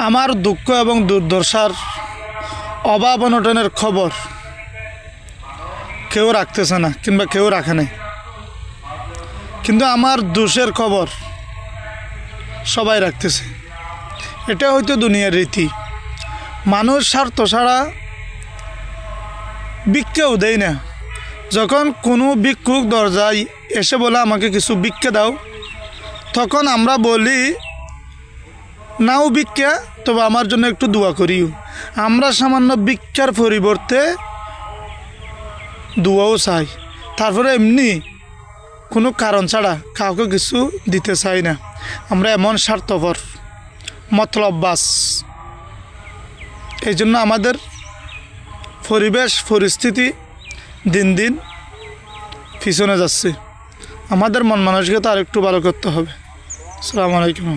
আমার দুঃখ এবং দুর্দশার অভাব অনটনের খবর কেউ রাখতেছে না কিংবা কেউ রাখে নাই, কিন্তু আমার দোষের খবর সবাই রাখতেছে। এটা হয়তো দুনিয়ার রীতি। মানুষ স্বার্থ ছাড়া ভিক্ষাও দেয় না। যখন কোনো ভিক্ষুক দরজায় এসে বলে আমাকে কিছু ভিক্ষা দাও, তখন আমরা বলি নাও ভিক্ষা, তবে আমার জন্য একটু দোয়া করিও। আমরা সামান্য ভিক্ষার পরিবর্তে দোয়াও চাই। তারপরে এমনি কোনো কারণ ছাড়া কাউকে কিছু দিতে চাই না। আমরা এমন স্বার্থপর, মতলববাজ। এই জন্য আমাদের পরিবেশ পরিস্থিতি দিন দিন পিছনে যাচ্ছে। আমাদের মন মানসিকতা আর একটু ভালো করতে হবে। আসসালামু আলাইকুম।